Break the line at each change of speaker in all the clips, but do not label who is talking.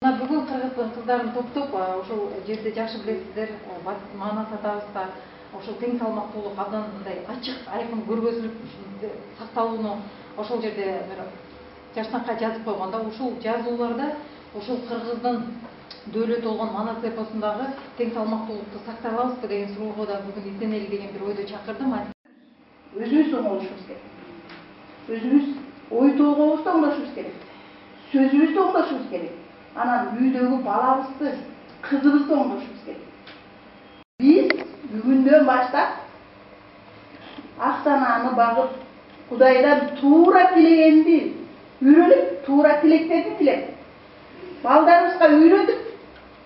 Бүгүн кыргыздын кыздарын топтоп ошол жерде жакшы билесиздер, маанас атабызда ошол тең салмактуулук абдан мындай ачык, айкын көргөзүлүп сакталууну ошол жерде бир жашнакка жазып койгон да. Ушул жазууларда ошол кыргыздын дөөлөт болгон Манас эпосундагы тең салмактуулукту сактай алабызбы деген суроого да бүгүн изденели деген бир ойдо чакырдым.
Өзүбүз оңолушубуз керек. Өзүбүз ой толгообузду оңдошубуз керек. Сөзүбүздү оңдошубуз керек. Анан үйдөгү балабызды, кызыбызды оңдошубуз керек. Биз бүгүндөн баштап Аксананы багып, Кудайдан туура тилегенди үйрөнүп, туура тилектерди тилеп, балдарыбызга үйрөтүп,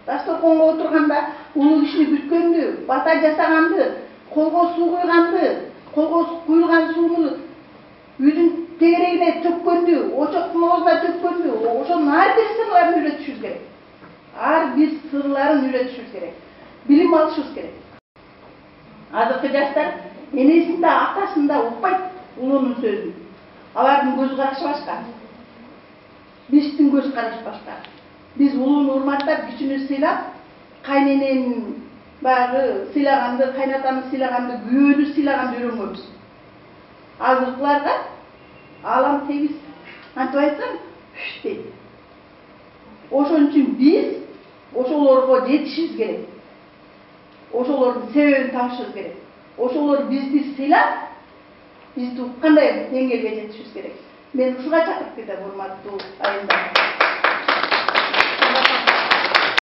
дасторконго отурганда улуу кишини күткөндү, бата жасаганды, колго суу куйганды, колго куюлган сууну үйдүн тегерегине төккөндү, очоктун оозуна төккөндү, ошонун ар бир сырларын үйрөтүшүбүз керек. Ар бир сырларын үйрөтүшүбүз керек. Билим алышыбыз керек. Азыркы жаштар энесин да атасын да укпайт улуунун сөзүн. Алардын көз карашы башка. Биздин көз караш башка. Биз улууну урматтап, кичүүнү сыйлап, кайненени багы сыйлаганды, кайнатаны сыйлаганды, күйөөнү сыйлаганды үйрөнгөнбүз. Азыркыларга алам тегиз, антип айтсам, дейт. Ошон үчүн биз ошолорго жетишибиз керек. Ошолордун себебин табышыбыз керек. Ошолор бизди сыйлап, бизди уккандай деңгээлге жетишибиз керек. Мен ушуга чакырып кетем, урматтуу айымдар.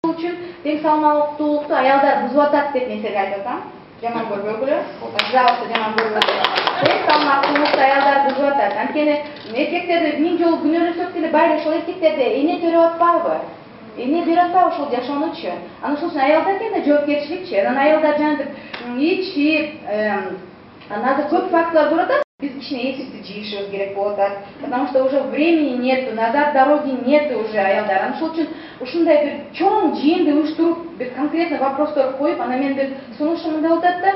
Ошол үчүн тең салмактуулукту аялдар бузуп атат деп мен силерге айтып атам. Жаман көрбөгүлө, жабыкты жаман көрбөгүлө. Тең салмактуулукту аялдар бузуп атат. Анткени эркектерди 1000 жолу күнөөлөсөк деле байли ошол эркектерди эне төрөп атпайбы? Эне берип атпайбы ошол жашоонучу? Анан ошол үчүн аялдар кенде жоопкерчиликчи. Анан аялдар жанагы ичип, анан азыр көп фактылар көрүп атат. Биз кичине эсибизди жыйышыбыз керек болуп атат. Потому что уже времени нету, назад дороги нету уже аялдар. Анан ошол үчүн ушундай бир чоң жыйынды уюштуруп, бир конкретный вопростор коюп, анан мен бир сунушум мындай болуп атат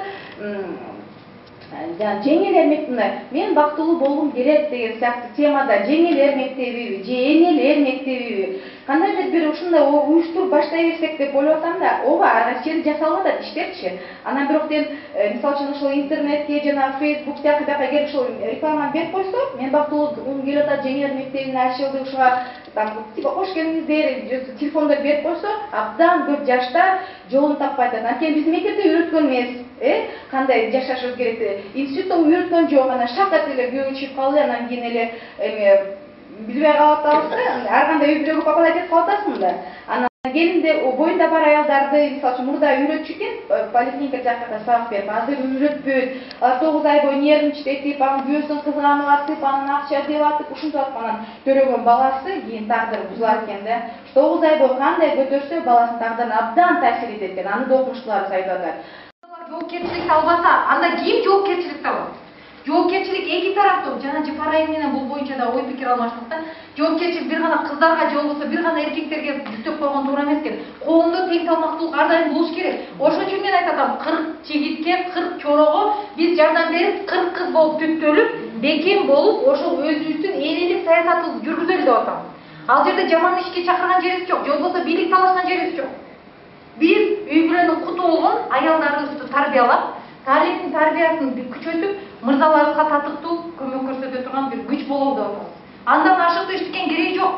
да, жеңелер мектебинде мен бактылуу болгум келет деген сыяктуу темада жеңелер мектебиби же энелер мектебиби кандайдыр бир ушундай уюштуруп баштай берсек деп ойлоп атам да. Ооба, ар жерде жасалып атат иштерчи. Анан бирок ден мисалы үчүн ошол интернетке жана Facebook тияка бияка келип ошол рекламаны берип койсо, мен бактылуу келип атат жеңелер мектебине ачылды, ушуга там типа кош келиңиздер, телефондор берип койсо, абдан көп жаштар жолун таппай атат. Анткени биздин мектепте үйрөткөн эмес, кандай жашашыбыз керек. Институтта үйрөткөн жок, анан шакат эле күйөө чыгып калды, анан кийин эле билбей калып атабыз да, ар кандай үй бүлөгө попадать этип калып атасың да. Анан келинде боюнда бар аялдарды, мисалы үчүн мурда үйрөтчү экен, поликлиника жакка сабак берип, азыр үйрөтпөйт. 9 ай бою нервничать этип, анан күйөөсүн кызганып атып, анан акча деп атып, ушинтип атып, анан төрөгөн баласы кийин тагдыры бузулат экен да. 9 ай бою кандай көтөрсө, баласынын тагдырына абдан таасир этет экен. Аны да окумуштууларыбыз айтып атат.
Жоопкерчиликти албаса, анда ким жоопкерчиликти алат? Жоопкерчилик эки тараптуу. Жана Жапарайым менен бул боюнча да ой пикир алмаштык да. Жоопкерчилик бир гана кыздарга жолбосо, бир гана эркектерге жүктөп койгон туура эмес экен. Коомдо тең салмактуулук ар дайым болуш керек. Ошон үчүн мен айтып атам, 40 жигитке, 40 чорого биз жардам берип, 40 кыз болуп түптөлүп, бекем болуп, ошол өзүбүздүн энелик саясатыбызды жүргүзөлү деп атам. Ал жерде жаман ишке чакырган жерибиз жок, жолбосо бийлик талашкан жерибиз жок. Биз үй бүлөнүн куту болгон аялдарыбызды тарбиялап, таалимдин тарбиясын күчөтүп, мырзаларыбызга татыктуу көмөк көрсөтө турган бир күч болобу деп атабыз. Андан ашыктуу иштеген кереги жок.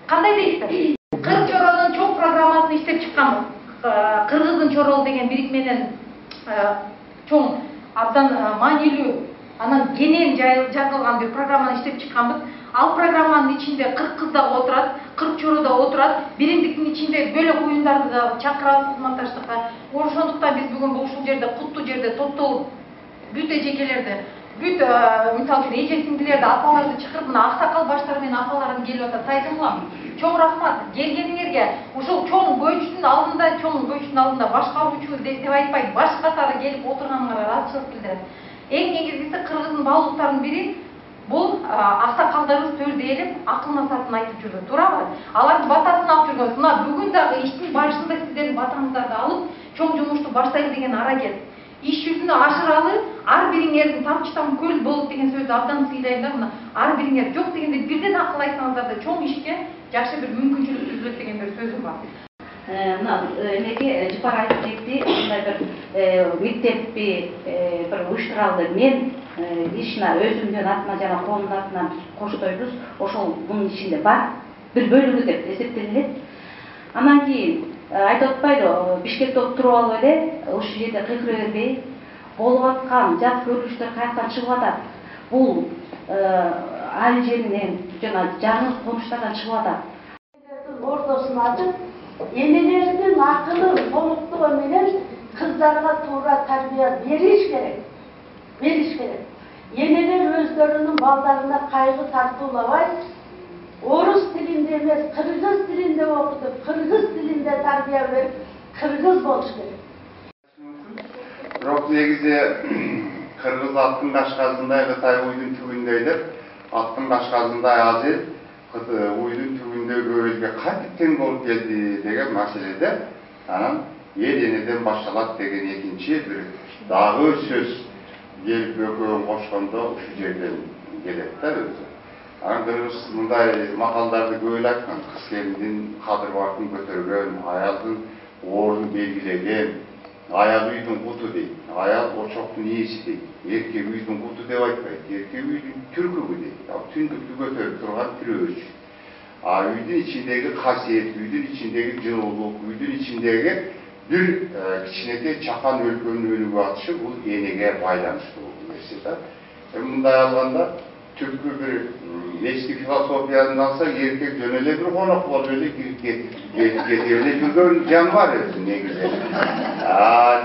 Кандай дейсиздер? 40 чоронун чоң программасын иштеп чыкканбыз. Кыргыздын чорол деген бирик менен чоң, абдан маанилүү, анан кенен жазылган бир программаны иштеп чыкканбыз. Ал программанын ичинде 40 кыз да отурат, 40 чоро да отурат. Биримдиктин ичинде бөлөк уюмдарды да чакырабыз кызматташтыкка. Ошондуктан биз бүгүн ушул жерде, куттуу жерде топтолуп, бүт эжекелерди, бүт мисалы үчүн эже сиңдилерди, апаларды чакырып, мына аксакал баштары менен апаларым келип атат. Тайзын кылам. Чоң рахмат келгениңерге. Ушул чоң көчтүн алдында башкаруучу деп айтпайт, баш катары келип отурганыңарга ыраазычылык билдирем. Эң негизгиси кыргыздын баалуулуктарынын бири бул аксакалдарыбыз төрдө элип, акыл насаатын айтып жүрдү, туурабы? Алардын батасын алып жүргөнбүз. Мына бүгүн дагы иштин башында сиздердин батаңыздарды алып, чоң жумушту баштайлы деген аракет. Иш жүзүнө ашыралы, ар бириңердин тамчыдан көл болот деген сөздү абдан сыйлайм да. Мына ар бириңер жок дегенде бирден акыл айтсаңыздар да чоң ишке жакшы бир мүмкүнчүлүк жүргүзүлөт деген бир сөзүм бар.
Мына эмеге Жапар айтып кетти, мындай бир мектепти бир уюштуралды. Мен лично өзүмдүн атыма жана коомдун атынан коштойбуз. Ошол мунун ичинде бар бир бөлүгү деп эсептелет. Анан кийин айтып атпайбы, Бишкекте отуруп алып эле ушул жерде кыйкыра бербей, болуп аткан жат көрүнүштөр каяктан чыгып атат? Бул айыл жеринен жана жаңы конуштардан чыгып атат.
Ортосун ачып, энелердин акылын, толуктугу менен кыздарга туура тарбия бериш керек. Бериш керек. Энелер өздөрүнүн балдарына кайгы тартуулабай, орус тилинде эмес, кыргыз тилинде окутуп, кыргыз тилинде тарбия берип, кыргыз болуш керек.
Бирок негизи кыргыз аттын кашказындай, Кытай уйдун түбүндөйдүр. Аттын кашказындай аз эл, уйдун түбүндөгү элге кантип тең болуп келди деген маселеде анан эл энеден башталат деген экинчи бир дагы сөз келип экөөнү кошкондо ушул жерден келет да өзү. Анан кыргыз мындай макалдарды көп эле айткан, кыз келиндин кадыр-бартын көтөргөн, аялдын ордун белгилеген, аял үйдүн куту дейт, аял очоктун ээси дейт, эркек үйдүн куту деп айтпайт, эркек үйдүн түркүгү дейт, түндүктү көтөрүп турган тирөөч. Үйдүн ичиндеги касиет, үйдүн ичиндеги жылуулук, үйдүн ичиндеги бир кичинекей чакан өлкөнүн өнүгүп атышы бул энеге байланыштуу нерсе да. Мындай алганда түпкү бир эски философиядан алсак, эркек жөн эле бир конок болуп эле кирип кетип эле жүргөн жаныбар өзү негизи.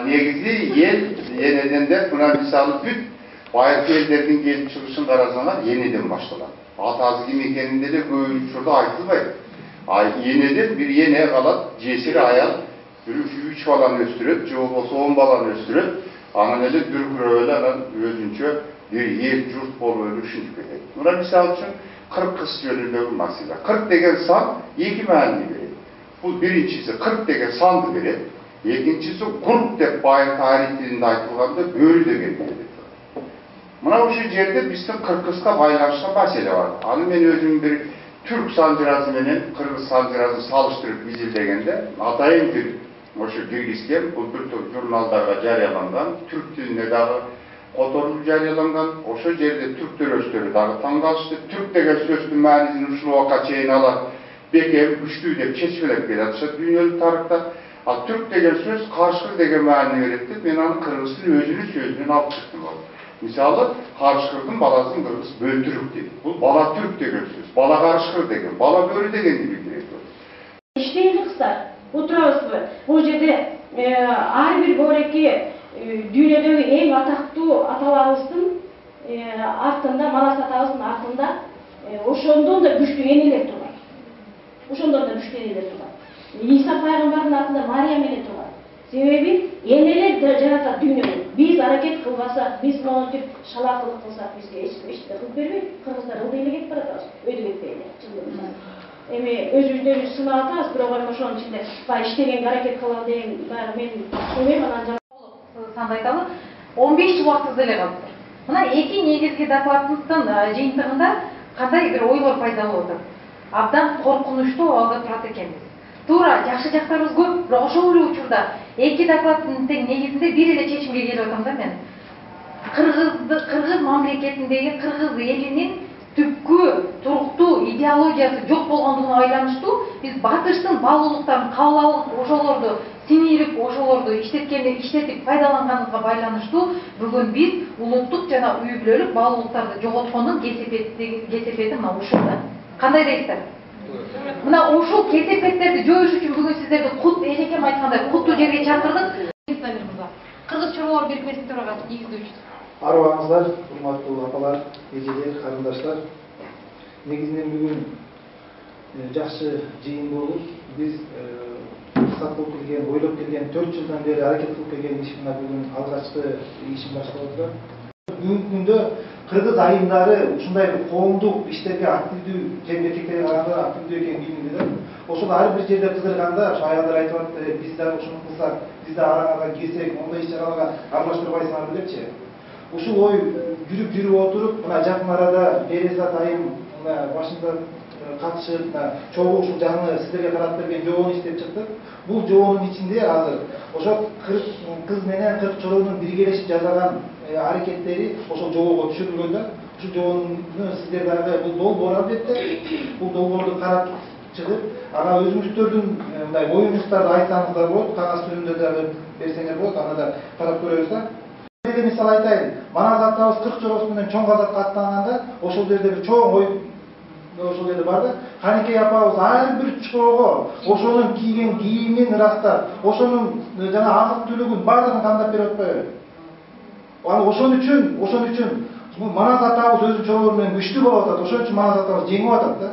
Негизи эл энеден деп мына мисалы бүт байыркы элдердин келип чыгышын карасаңар энеден башталат. Атасы ким экени деле көп учурда айтылбайт. Энеден бир эне калат, жесир аял 3 баланы өстүрөт, же болбосо 10 баланы өстүрөт, анан эле дүркүрөп эле анан өзүнчө бир эл журт болуп эле ушинтип кетет. Мына мисалы үчүн 40 кыз жөнүндөгү маселе. 40 деген сан 2 маани берет. Бул биринчиси 40 деген санды берет. Экинчиси гурп деп байыркы тарих тилинде айтылганда бөрү деген берет. Мына ушул жерде биздин кыргызга байланыштуу маселе бар. Аны мен өзүм бир түрк санжырасы менен кыргыз санжырасын салыштырып изилдегенде атайын бир ошо киргизген, бул бир топ журналдарга жарыяланган, түрк тилине дагы которулуп жарыяланган. Ошол жерде түрктөр өздөрү дагы таң калышты. Түрк деген сөздүн маанисин ушул убакка чейин алар бекем, күчтүү деп чечмелеп келатышат дүйнөлүк тарыхта. Түрк деген сөз карышкыр деген маани берет деп мен аны кыргыздын өзүнүн сөзүнөн алып чыктым. Мисалы, карышкырдын баласын кыргыз бөлтүрүк дейт. Бул бала түрк деген сөз, бала карышкыр деген, бала бөрү дегенди билдирет.
Иштейли кыздар, отурабызбы? Бул жерде ар бир боореки дүйнөдөгү эң атактуу аталарыбыздын артында, Манас атабыздын артында ошондон да күчтүү энелер турган. Ошондон да күчтүү энелер турган. Иса пайгамбардын артында Мариям эне турган. Себеби энелер жаратат дүйнөнү. Биз аракет кылбасак, биз монтип шалаакылык кылсак, бизге эчтеке кылып бербейт. Кыргыздар ылдый эле кетип баратабыз. Өйдө кетпей эле, чындыгы. Эми өзүбүздөн сынап атабыз, бирок ошонун ичинде баягы иштегенге аракет кылам деген баары мен түшүнбөйм, анан
Санды айталы 15 жыл убактыбыз эле калыптыр. Мына эки негизги докладыбыздын жыйынтыгында кандай бир ойлор пайда болуп атат. Абдан коркунучтуу абалда турат экенбиз. Туура жакшы жактарыбыз көп, бирок ошол эле учурда эки докладдын тең негизинде бир эле чечимге келип атам да мен. Кыргыз мамлекетиндеги кыргыз элинин түпкү туруктуу идеологиясы жок болгондугуна байланыштуу биз батыштын баалуулуктарын кабыл алып ошолорду сиңирип, ошолорду иштетип пайдаланганыбызга байланыштуу бүгүн биз улуттук жана үй бүлөлүк баалуулуктарды жоготкондун кесепети мына ушул да. Кандай дейсиздер? Мына ушул кесепеттерди жоюш үчүн бүгүн сиздерди эжекем айткандай куттуу жерге чакырдык. Кыргыз чоролор бирикмесинин төрагасы, негиздөөчүсү.
Арыбаңыздар, урматтуу апалар, эжелер, карындашдар. Негизинен бүгүн жакшы жыйын болуп, биз кылып келген, ойлоп келген 4 жылдан бери аракет кылып келген иш мына бүгүн алгачкы ишин баштап атат. Бүгүнкү күндө кыргыз айымдары ушундай бир коомдук иштерге активдүү, жер эркектерге караганда активдүү экенин билинди да. Ошол ар бир жерде кызырганда, ошо аялдар айтып атты, биз дагы ушуну кылсак, биз да араңага кирсек, мондай иш чараларга аралаштырбайсыңарбы депчи. Ушул ой жүрүп отуруп, мына жакын арада Березат айым мына башында катышып, чогуу ушул жаңы сиздерге карап берген жобону иштеп чыктык. Бул жобонун ичинде азыр ошо 40 кыз менен 40 чороонун биргелешип жасаган аракеттери ошол жобого түшүрүлгөн да. Ушул жобону сиздер дагы бул долбоор албетте, бул долбоорду карап чыгып, ага өзүңүздөрдүн мындай оюңуздарды айтсаңыздар болот, кагаз түрүндө дагы берсеңер болот, аны да карап көрөбүз да. Мисал айтайын, Манас атабыз 40 чороосу менен чоң казакка аттанганда, ошол жерде бир чоң ой ошол жерде бар да. Канекей апабыз ар бир чороого ошонун кийген кийимин ырастап, ошонун жана азык-түлүгүн баардыгын кандап берип атпайбы? Ал ошон үчүн Манас атабыз өзүнүн чороолору менен күчтүү болуп атат, ошон үчүн Манас атабыз жеңип атат да.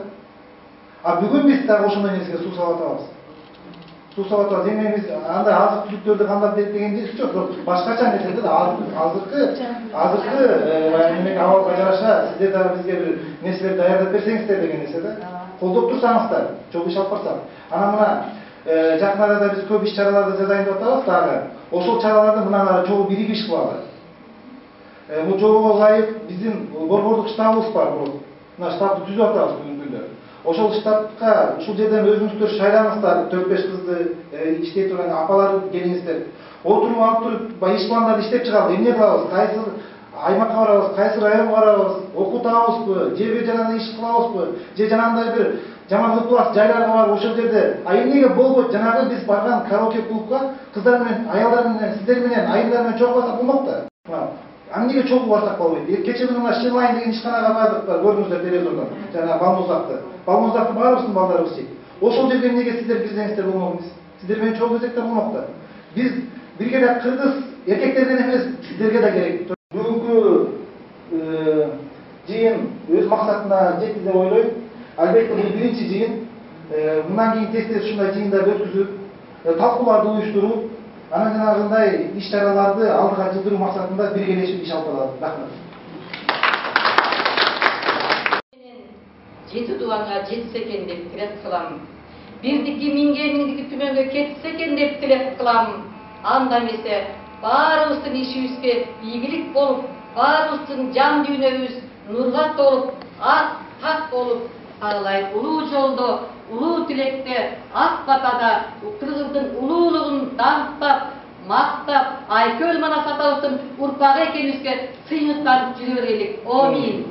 А бүгүн биз дагы ошондой нерсеге суу салып атабыз. Суу салып атабыз, эми биз андай азык-түлүктөрдү кандап берип деген жер жок, башкача нерсе да, азыркы эмеге абалга жараша сиздер дагы бизге бир нерселерди даярдап берсеңиздер деген нерсе да. Колдоп турсаңыздар, чогуу иш алып барсак. Анан мына жакын арада биз көп иш-чараларды жасайын деп атабыз дагы. Ошол чараларды мындан чогуу биригиш кылалы. Бул жобого ылайык биздин борбордук штабыбыз бар, мына штабты түзүп атабыз бүгүнкү күндө. Ошол штабка ушул жерден өзүңүздөр шайлаңыздар, 4-5 кызды иштей турган апалар келиңиздер. Отуруп алып туруп, иш пландарды иштеп чыгабыз. Эмне кылабыз? Кайсы аймакка барабыз, кайсы районго барабыз, окутабызбы, же жанагындай иш кылабызбы, же жанагындай бир жаман ыплас жайларга барып ошол жерде. А эмнеге болбойт? Жанагы биз барган караоке клубка кыздар менен, аялдар менен, сиздер менен, айымдар менен чогулсак болмок да. Эмнеге чогуу барсак болбойт? Кечээ күнү мына Шилайн деген ишканага бардык, көрдүңүздөр телевизордон. Жана Балмуздакты баарыбыздын балдарыбыз жейт. Ошол жерге эмнеге сиздер кирсеңиздер болмок эмес? Сиздер менен чогуу кирсек да болмок да. Биз бирге да кыргыз эркектерден эмес, сиздерге да керек. Бүгүнкү жыйын өз максатына жетти деп ойлойм. Албетте бул биринчи жыйын. Мындан кийин тез ушундай жыйындарды өткүзүп, талкууларды уюштуруп, анан жанагындай иш-чараларды алдыга жылдыруу максатында биргелешип иш алып барабыз. Рахмат.
Жети дуанга жетсе экен деп тилек кылам. Бирдики миңдики түмөнгө кетсе экен деп тилек кылам. Анда эмесе баарыбыздын ишибизге ийгилик болуп, баарыбыздын жан дүйнөбүз нурга толуп, ак болуп, каалайт. Улуу жолдо, улуу тилекте, ак батада кыргыздын улуулугун даңктап, мактап, Айкөл Манас атабыздын урпагы экенибизге сыйынып жүрө берелик. Амин.